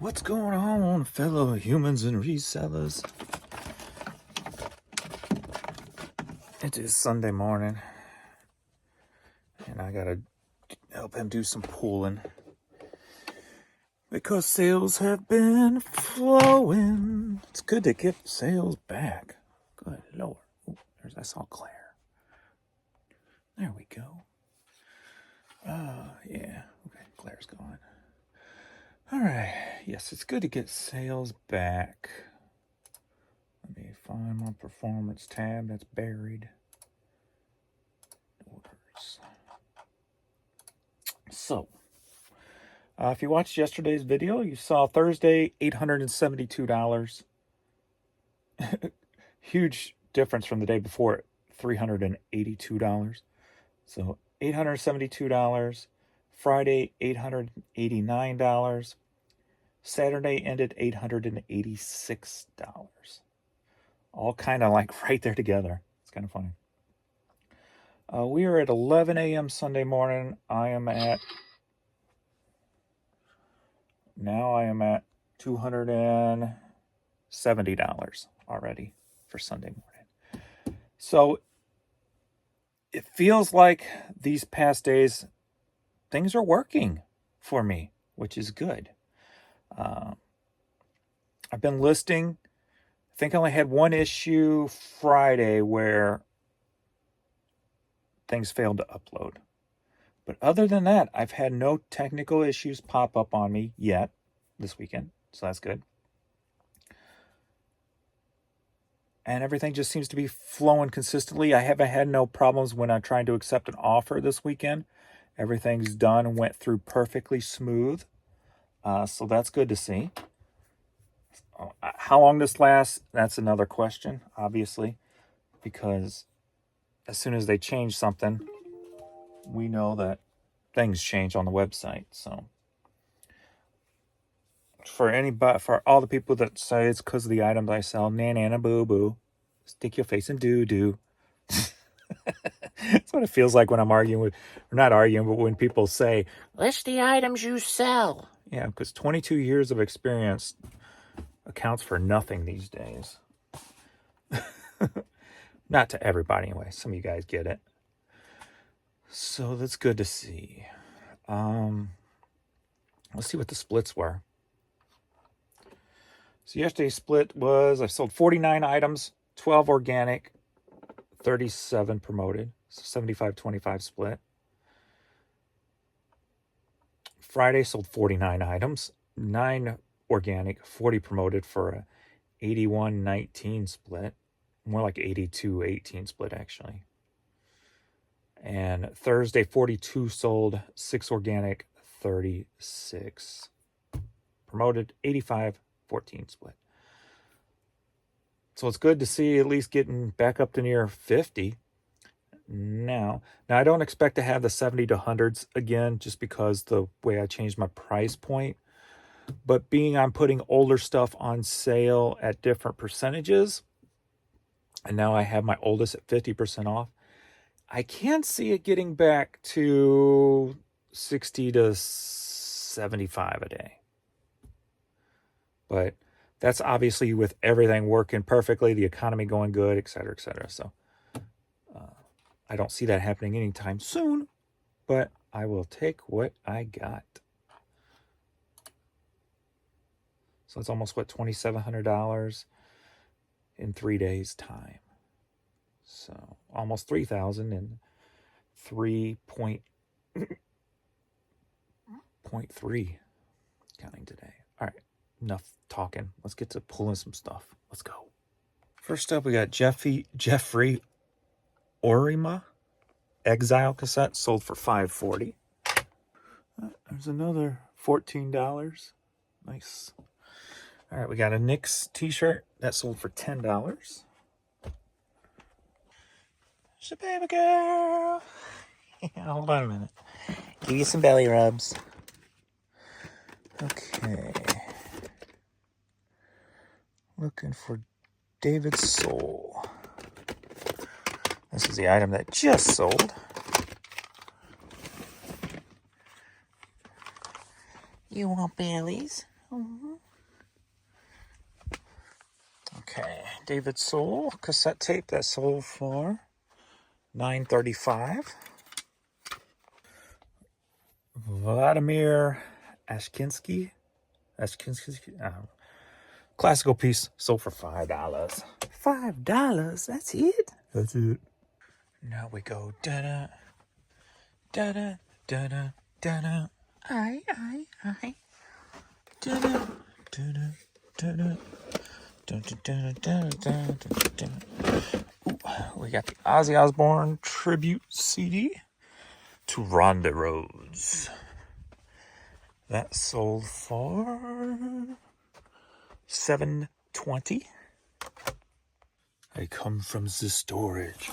What's going on, fellow humans and resellers? It is Sunday morning, and I gotta help him do some pulling because sales have been flowing. It's good to get sales back. Good Lord. Ooh, I saw Claire. There we go. Yeah. Okay, Claire's gone. All right. Yes, it's good to get sales back. Let me find my performance tab that's buried. Orders. So, if you watched yesterday's video, you saw Thursday, $872. Huge difference from the day before, $382. So $872. Friday, $889. Saturday ended $886. All kind of like right there together. It's kind of funny. We are at 11 a.m. Sunday morning. I am at $270 already for Sunday morning. So it feels like these past days, things are working for me, which is good. I've been listing. I think I only had one issue Friday where things failed to upload. But other than that, I've had no technical issues pop up on me yet this weekend. So that's good. And everything just seems to be flowing consistently. I haven't had no problems when I'm trying to accept an offer this weekend. Everything's done and went through perfectly smooth. So that's good to see. How long this lasts, that's another question, obviously. Because as soon as they change something, we know that things change on the website. So for all the people that say it's because of the items I sell, nana boo boo, stick your face in doo doo. That's what it feels like when I'm arguing with, or not arguing, but when people say, list the items you sell. Yeah, because 22 years of experience accounts for nothing these days. Not to everybody anyway. Some of you guys get it. So that's good to see. Let's see what the splits were. So yesterday's split was, I sold 49 items, 12 organic, 37 promoted. So 75-25 split. Friday sold 49 items, 9 organic, 40 promoted for a 81-19 split. More like 82-18 split, actually. And Thursday, 42 sold, 6 organic, 36 promoted, 85-14 split. So it's good to see at least getting back up to near 50 now. Now, I don't expect to have the 70 to 100s again just because the way I changed my price point. But being I'm putting older stuff on sale at different percentages, and now I have my oldest at 50% off, I can see it getting back to 60 to 75 a day. But that's obviously with everything working perfectly, the economy going good, et cetera, et cetera. So I don't see that happening anytime soon, but I will take what I got. So it's almost, what, $2,700 in 3 days' time. So almost 3,000 in 3.3 counting today. All right, enough talking. Let's get to pulling some stuff. Let's go. First up, we got Jeffrey Orima Exile cassette, sold for $5.40. There's another $14. Nice. All right, we got a Knicks t-shirt that sold for $10. It's a baby girl. Hold on a minute. Give you some belly rubs. Okay. Looking for David's Soul. This is the item that just sold. You want bellies? Mm-hmm. Okay, David Soul cassette tape that sold for $9.35. Vladimir Ashkinsky, classical piece sold for $5. $5. That's it. That's it. Now we go da da da da da da da da. I. Da da da da da da. Ooh, we got the Ozzy Osbourne tribute CD to Ronda Rhodes. That sold for $7.20. I come from the storage.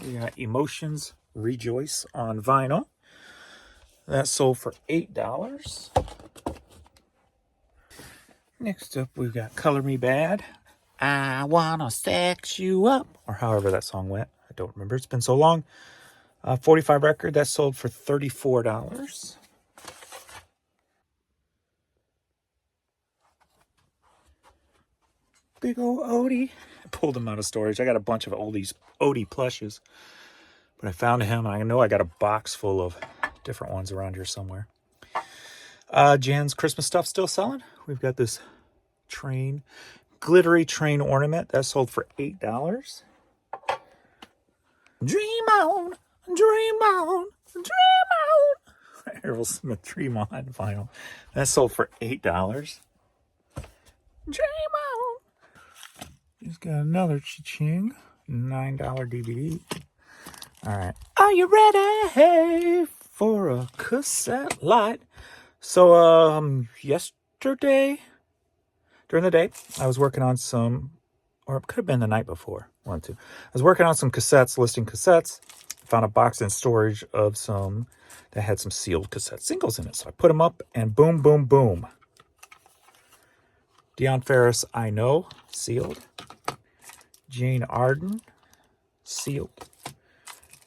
We got Emotions Rejoice on vinyl. That sold for $8. Next up, we've got Color Me Bad. I wanna sex you up, or however that song went. I don't remember. It's been so long. 45 record that sold for $34. Big old Odie. I pulled him out of storage. I got a bunch of Odie plushes, but I found him. I know I got a box full of different ones around here somewhere. Jan's Christmas stuff still selling. We've got this glittery train ornament that sold for $8. Dream on, dream on, dream on. Aerosmith Dream On vinyl. That sold for $8. Dream on. He's got another cha-ching. $9 DVD. All right. Are you ready for a cassette light? So, yesterday, during the day, I was working on some, or it could have been the night before, one or two. I was working on some cassettes, listing cassettes. Found a box in storage of some that had some sealed cassette singles in it. So I put them up and boom, boom, boom. Dion Ferris, I Know, sealed. Jane Arden, sealed.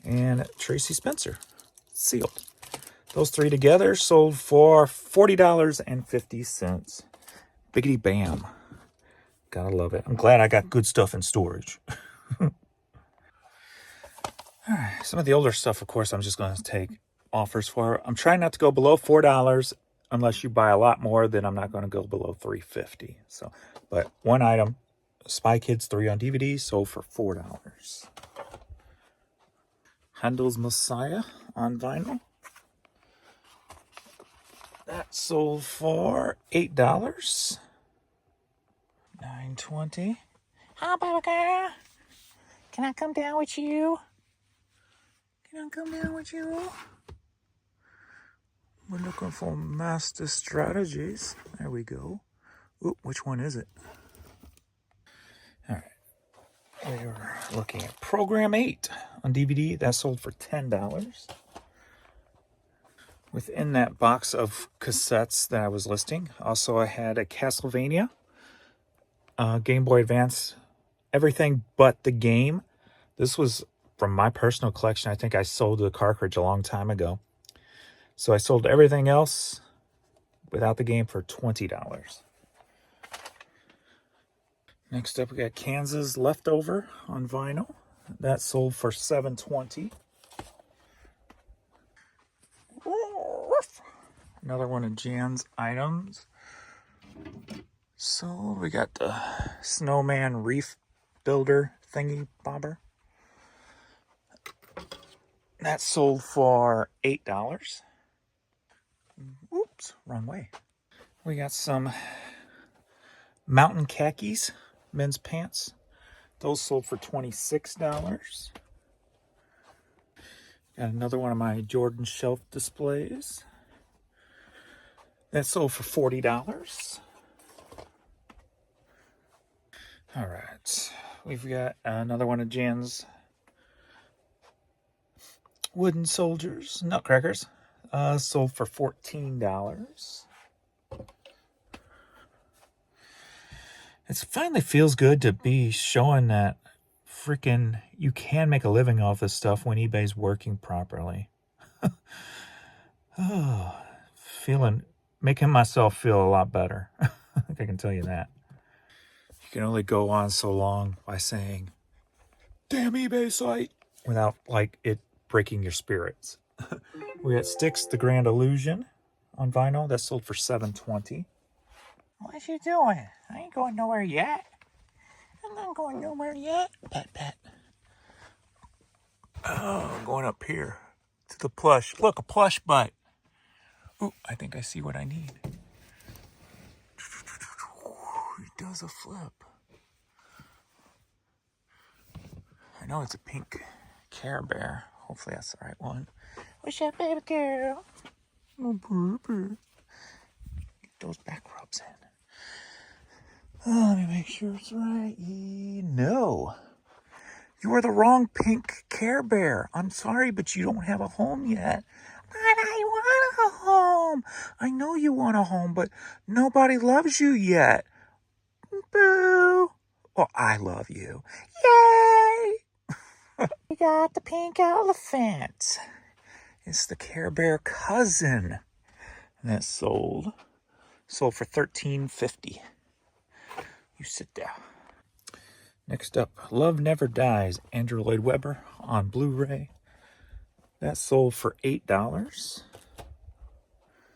And Tracy Spencer, sealed. Those three together sold for $40.50. Biggity bam. Gotta love it. I'm glad I got good stuff in storage. All right, some of the older stuff, of course, I'm just going to take offers for. I'm trying not to go below $4. Unless you buy a lot more, then I'm not going to go below $3.50. So, but one item, Spy Kids 3 on DVD, sold for $4. Handel's Messiah on vinyl. That sold for $8. $9.20. Hi, baby girl. Can I come down with you? Can I come down with you? We're looking for Master Strategies. There we go. Ooh, which one is it? All right. We're looking at Program 8 on DVD. That sold for $10. Within that box of cassettes that I was listing, also I had a Castlevania, Game Boy Advance, everything but the game. This was from my personal collection. I think I sold the cartridge a long time ago. So I sold everything else without the game for $20. Next up, we got Kansas Leftover on vinyl. That sold for $7.20. Another one of Jan's items. So we got the Snowman Reef Builder thingy bobber. That sold for $8. Oops, wrong way. We got some Mountain Khakis men's pants. Those sold for $26. Got another one of my Jordan shelf displays. That sold for $40. All right. We've got another one of Jan's wooden soldiers, nutcrackers. Sold for $14. It finally feels good to be showing that freaking you can make a living off this stuff when eBay's working properly. Oh, making myself feel a lot better. I think I can tell you that. can only go on so long by saying, damn eBay site, without like it breaking your spirits. We got Styx, The Grand Illusion on vinyl. That sold for $7.20. What you doing? I ain't going nowhere yet. I'm not going nowhere yet. Pat, pat. Oh, I'm going up here to the plush. Look, a plush butt. Ooh, I think I see what I need. It does a flip. I know it's a pink Care Bear. Hopefully that's the right one. What's up, baby girl? Oh, get those back rubs in. Oh, let me make sure it's right. No. You are the wrong pink Care Bear. I'm sorry, but you don't have a home yet. But I want a home. I know you want a home, but nobody loves you yet. Boo. Well, I love you. Yay! We got the pink elephant. It's the Care Bear cousin. And that sold for $13.50. You sit down. Next up, Love Never Dies, Andrew Lloyd Webber on Blu-ray. That sold for $8.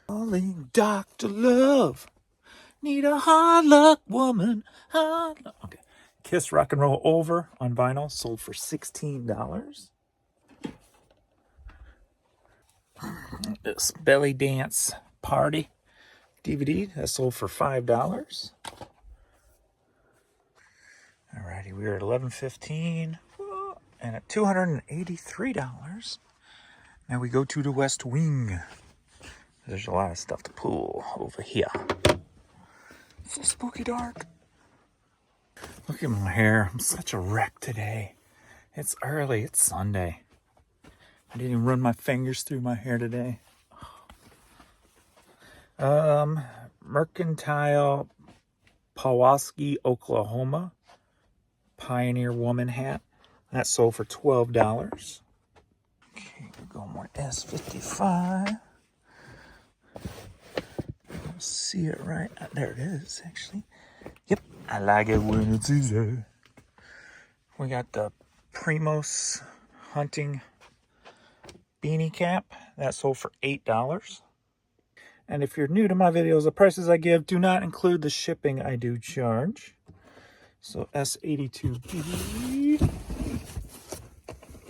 Calling Dr. Love. Need a hard luck woman. Hard luck. Okay. Kiss Rock and Roll Over on vinyl sold for $16. This Belly Dance Party DVD that sold for $5. Alrighty, we are at $11.15 and at $283. Now we go to the West Wing. There's a lot of stuff to pull over here. It's so spooky dark. Look at my hair. I'm such a wreck today. It's early. It's Sunday. I didn't even run my fingers through my hair today. Mercantile, Pewaukee, Oklahoma. Pioneer Woman hat. That sold for $12. Okay, we're going more S55. See it right. There it is, actually. Yep, I like it when it's easy. We got the Primos hunting beanie cap. That sold for $8. And if you're new to my videos, the prices I give do not include the shipping I do charge. So S82B,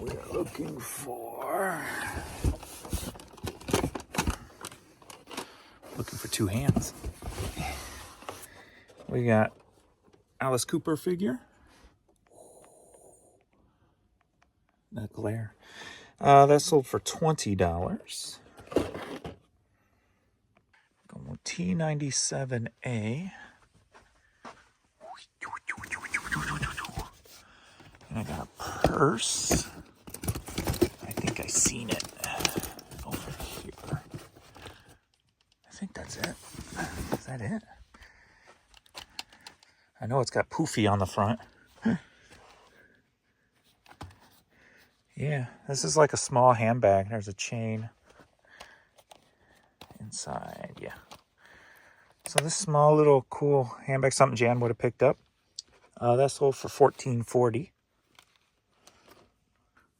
we are looking for two hands. We got Alice Cooper figure. That glare. That sold for $20. Going with T97A. And I got a purse. I think I seen it over here. I think that's it. Is that it? I know it's got poofy on the front. Yeah, this is like a small handbag. There's a chain inside. Yeah. So this small little cool handbag, something Jan would have picked up. That sold for $14.40.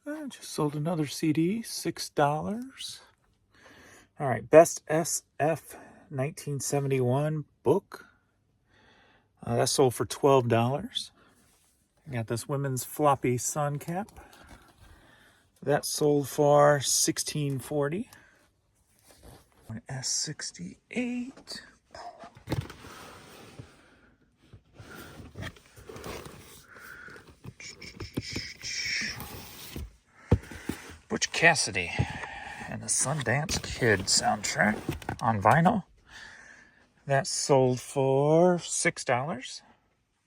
I just sold another CD, $6. All right, Best SF 1971 book. That sold for $12. I got this women's floppy sun cap. That sold for $16.40. An S68. Butch Cassidy and the Sundance Kid soundtrack on vinyl. That sold for $6.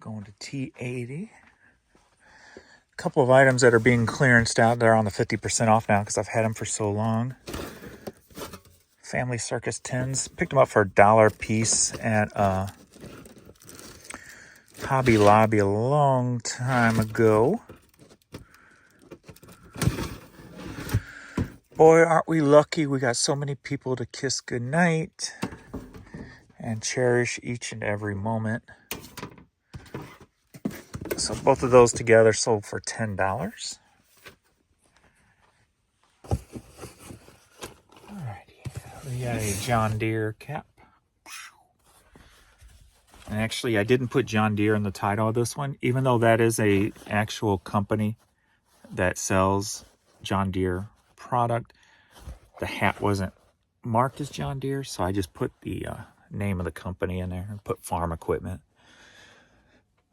Going to T80. A couple of items that are being clearanced out. They're on the 50% off now because I've had them for so long. Family Circus tins. Picked them up for $1 a piece at Hobby Lobby a long time ago. Boy, aren't we lucky. We got so many people to kiss goodnight and cherish each and every moment. So both of those together sold for $10. Alrighty, we got a John Deere cap. And actually, I didn't put John Deere in the title of this one, even though that is a actual company that sells John Deere product. The hat wasn't marked as John Deere, so I just put the name of the company in there and put farm equipment.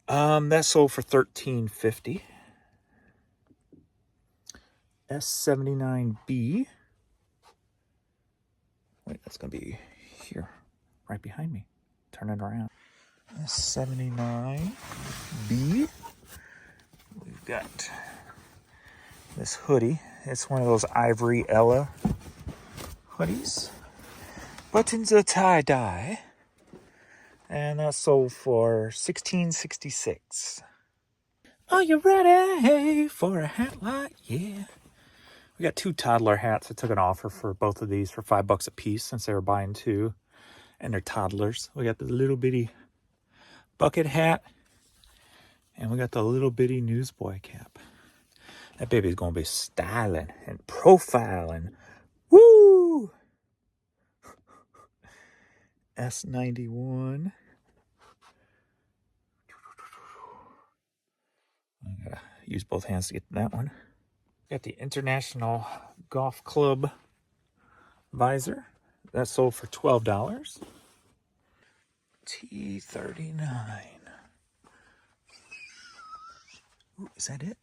That sold for $13.50. S79B. Wait, that's gonna be here, right behind me. Turn it around. S79B. We've got this hoodie. It's one of those Ivory Ella hoodies. Buttons are tie-dye. And that sold for $16.66. Are you ready for a hat like yeah? We got 2 toddler hats. I took an offer for both of these for $5 a piece since they were buying 2. And they're toddlers. We got the little bitty bucket hat. And we got the little bitty newsboy cap. That baby's gonna be styling and profiling. Woo! S91. I gotta use both hands to get that one. Got the International Golf Club visor. That sold for $12. T39. Ooh, is that it?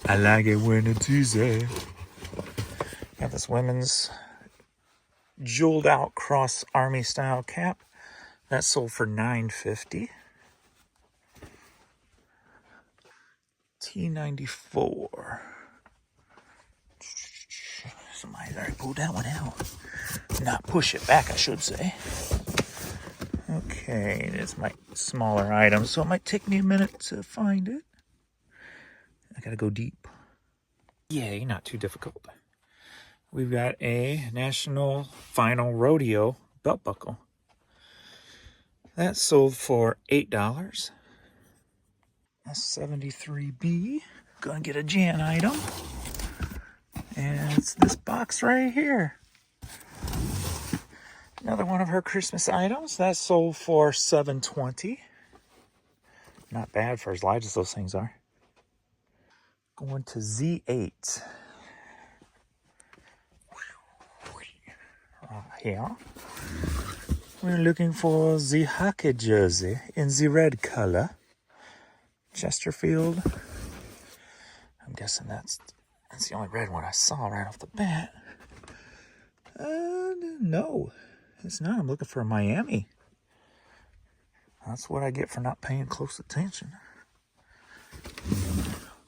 I like it when it's easy. Got this women's jeweled out cross army style cap. That sold for $9.50. T94. Somebody's already pulled that one out. Not push it back, I should say. Okay, there's my smaller item, so it might take me a minute to find it. I gotta go deep. Yay, not too difficult. We've got a National Final Rodeo belt buckle. That sold for $8. S73B. Gonna get a Jan item. And it's this box right here. Another one of her Christmas items. That sold for $7.20. Not bad for as light as those things are. Going to Z8. Here. We're looking for the hockey jersey in the red color. Chesterfield. I'm guessing that's the only red one I saw right off the bat. No, it's not. I'm looking for a Miami. That's what I get for not paying close attention.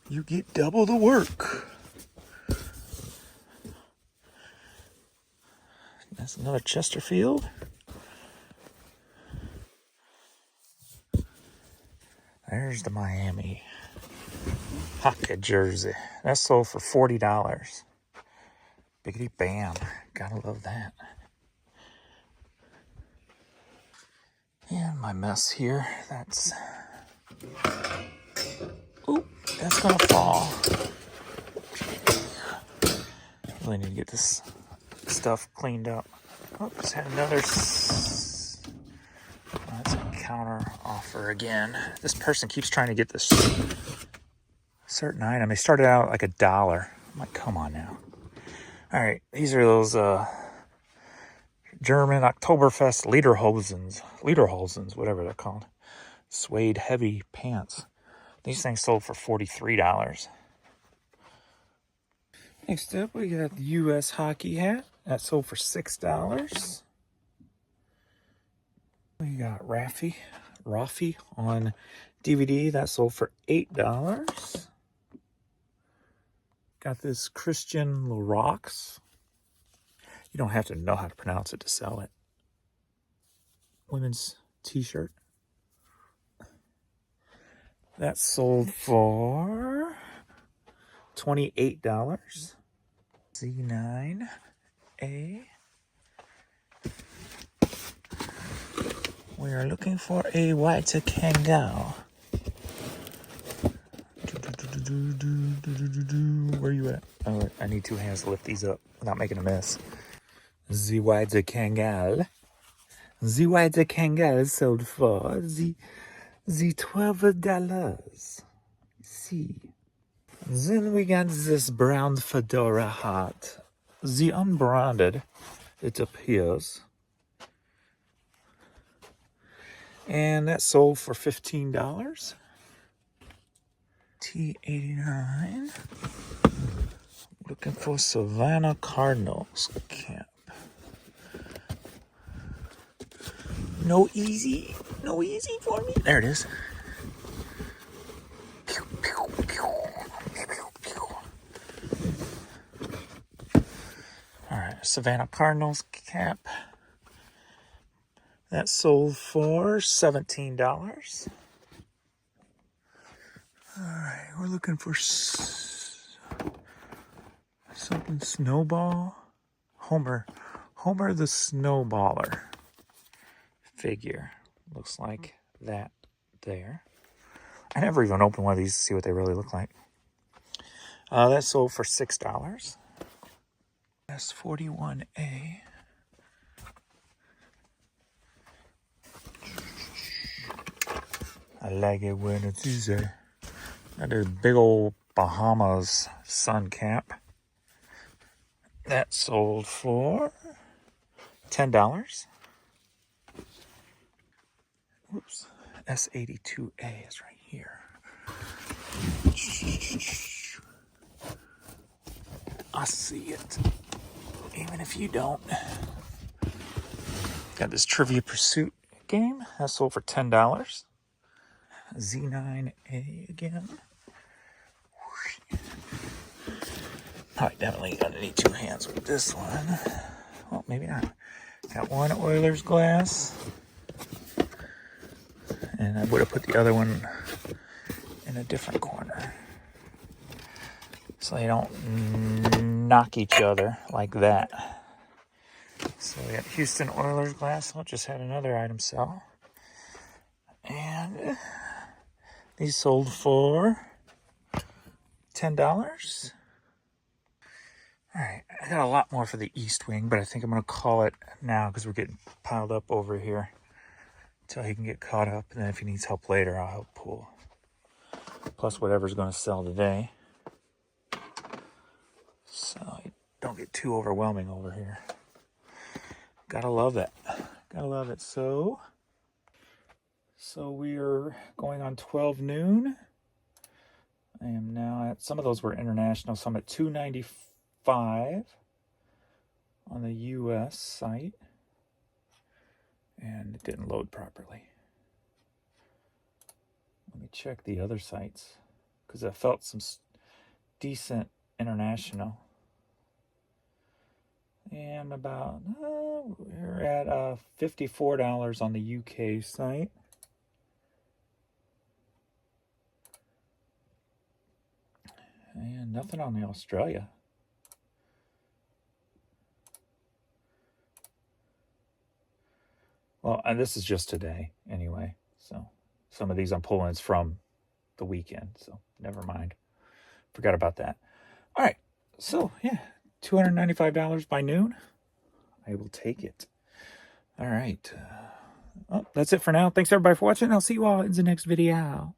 You get double the work. That's another Chesterfield. There's the Miami hockey jersey. That sold for $40. Biggity bam. Gotta love that. And my mess here. That's gonna fall. Really need to get this stuff cleaned up. Oops, had another. That's a counter offer again. This person keeps trying to get this certain item. They started out like $1. I'm like, come on now. All right, these are those German Oktoberfest lederhosens, whatever they're called. Suede heavy pants. These things sold for $43. Next up, we got the U.S. hockey hat. That sold for $6. We got Raffy on DVD. That sold for $8. Got this Christian Larox. You don't have to know how to pronounce it to sell it. Women's t-shirt. That sold for $28. Z9A. We are looking for a white Kangal. Where you at? Oh, I need 2 hands to lift these up without making a mess. The white Kangal. The white Kangal sold for the $12. See. Then we got this brown fedora hat. The unbranded, it appears. And that sold for $15. T89. Looking for Savannah Cardinals cap. No easy for me. There it is. Pew, pew, pew. Pew, pew. All right, Savannah Cardinals cap. That sold for $17. All right, we're looking for something snowball. Homer the Snowballer figure. Looks like that there. I never even opened one of these to see what they really look like. That sold for $6. S41A. I like it when it's easy. That is big old Bahamas sun cap. That sold for $10. Whoops. S82A is right here. I see it, even if you don't. Got this Trivia Pursuit game. That sold for $10. Z9A again. Probably definitely gonna need 2 hands with this one. Well, maybe not. Got one Oilers glass. And I would have put the other one in a different corner, so they don't knock each other like that. So we got Houston Oilers glass. I'll just had another item sell. And these sold for $10. All right, I got a lot more for the East Wing, but I think I'm going to call it now because we're getting piled up over here until he can get caught up. And then if he needs help later, I'll help pull. Plus whatever's going to sell today. So I don't get too overwhelming over here. Gotta love that. Gotta love it. So we are going on 12 noon. I am now at, some of those were international, so I'm at $2.95 on the US site. And it didn't load properly. Let me check the other sites, because I felt some decent international. And about, we're at $54 on the UK site. And nothing on the Australia. Well, and this is just today anyway. So some of these I'm pulling is from the weekend. So never mind. Forgot about that. All right. So yeah, $295 by noon. I will take it. All right. Well, that's it for now. Thanks everybody for watching. I'll see you all in the next video.